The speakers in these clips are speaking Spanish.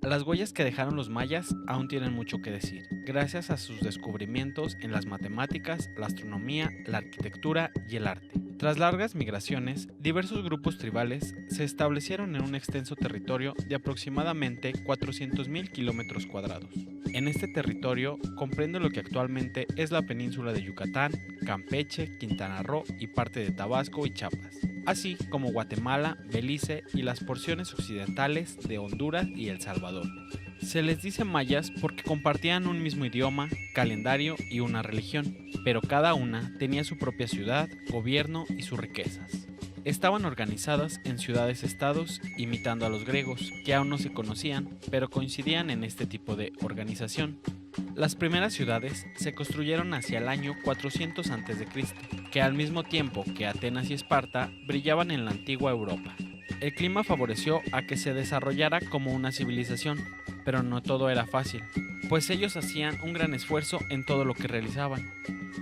Las huellas que dejaron los mayas aún tienen mucho que decir, gracias a sus descubrimientos en las matemáticas, la astronomía, la arquitectura y el arte. Tras largas migraciones, diversos grupos tribales se establecieron en un extenso territorio de aproximadamente 400.000 kilómetros cuadrados. En este territorio comprende lo que actualmente es la península de Yucatán, Campeche, Quintana Roo y parte de Tabasco y Chiapas, así como Guatemala, Belice y las porciones occidentales de Honduras y El Salvador. Se les dice mayas porque compartían un mismo idioma, calendario y una religión, pero cada una tenía su propia ciudad, gobierno y sus riquezas. Estaban organizadas en ciudades-estados imitando a los griegos, que aún no se conocían, pero coincidían en este tipo de organización. Las primeras ciudades se construyeron hacia el año 400 a.C., que al mismo tiempo que Atenas y Esparta brillaban en la antigua Europa. El clima favoreció a que se desarrollara como una civilización, pero no todo era fácil, pues ellos hacían un gran esfuerzo en todo lo que realizaban.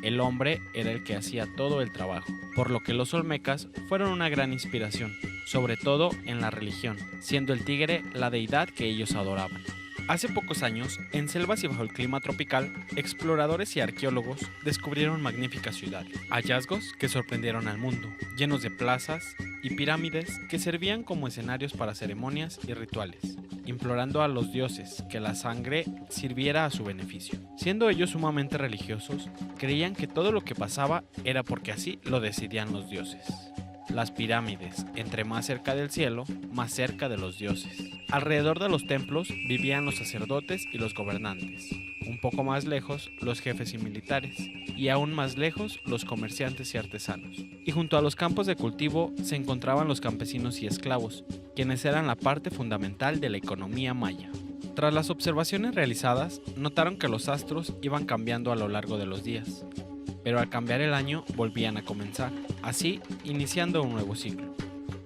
El hombre era el que hacía todo el trabajo, por lo que los olmecas fueron una gran inspiración, sobre todo en la religión, siendo el tigre la deidad que ellos adoraban. Hace pocos años, en selvas y bajo el clima tropical, exploradores y arqueólogos descubrieron magníficas ciudades, hallazgos que sorprendieron al mundo, llenos de plazas y pirámides que servían como escenarios para ceremonias y rituales, implorando a los dioses que la sangre sirviera a su beneficio. Siendo ellos sumamente religiosos, creían que todo lo que pasaba era porque así lo decidían los dioses. Las pirámides, entre más cerca del cielo, más cerca de los dioses. Alrededor de los templos vivían los sacerdotes y los gobernantes. Un poco más lejos, los jefes y militares. Y aún más lejos, los comerciantes y artesanos. Y junto a los campos de cultivo se encontraban los campesinos y esclavos, quienes eran la parte fundamental de la economía maya. Tras las observaciones realizadas, notaron que los astros iban cambiando a lo largo de los días, pero al cambiar el año volvían a comenzar, así iniciando un nuevo ciclo.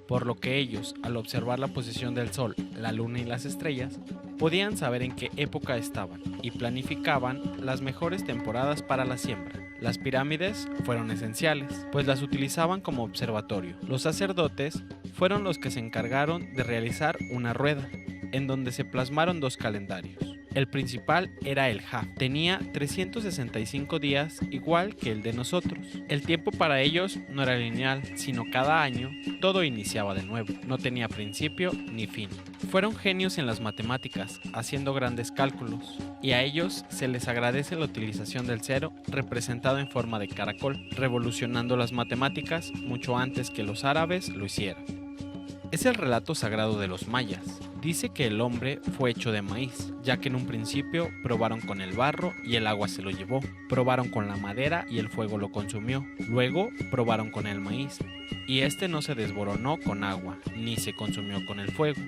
Por lo que ellos, al observar la posición del sol, la luna y las estrellas, podían saber en qué época estaban y planificaban las mejores temporadas para la siembra. Las pirámides fueron esenciales, pues las utilizaban como observatorio. Los sacerdotes fueron los que se encargaron de realizar una rueda, en donde se plasmaron dos calendarios. El principal era el Ja. Tenía 365 días igual que el de nosotros. El tiempo para ellos no era lineal, sino cada año todo iniciaba de nuevo. No tenía principio ni fin. Fueron genios en las matemáticas, haciendo grandes cálculos, y a ellos se les agradece la utilización del cero representado en forma de caracol, revolucionando las matemáticas mucho antes que los árabes lo hicieran. Es el relato sagrado de los mayas. Dice que el hombre fue hecho de maíz, ya que en un principio probaron con el barro y el agua se lo llevó, probaron con la madera y el fuego lo consumió, luego probaron con el maíz, y este no se desboronó con agua, ni se consumió con el fuego,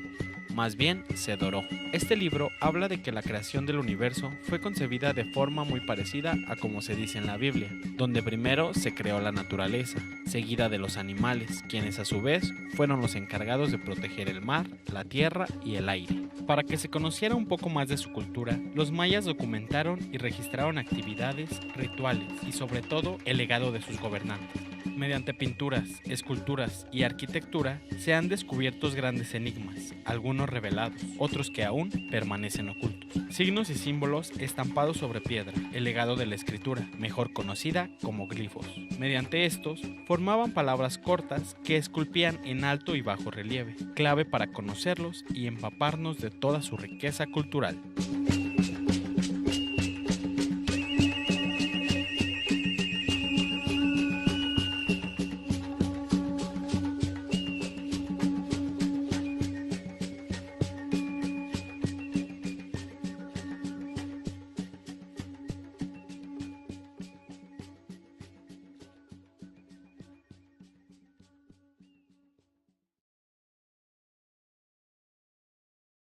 más bien se doró. Este libro habla de que la creación del universo fue concebida de forma muy parecida a como se dice en la Biblia, donde primero se creó la naturaleza, seguida de los animales, quienes a su vez fueron los encargados de proteger el mar, la tierra y el aire. Para que se conociera un poco más de su cultura, los mayas documentaron y registraron actividades, rituales y sobre todo el legado de sus gobernantes. Mediante pinturas, esculturas y arquitectura se han descubierto grandes enigmas, algunos revelados, otros que aún permanecen ocultos. Signos y símbolos estampados sobre piedra, el legado de la escritura, mejor conocida como glifos. Mediante estos, formaban palabras cortas que esculpían en alto y bajo relieve, clave para conocerlos y empaparnos de toda su riqueza cultural.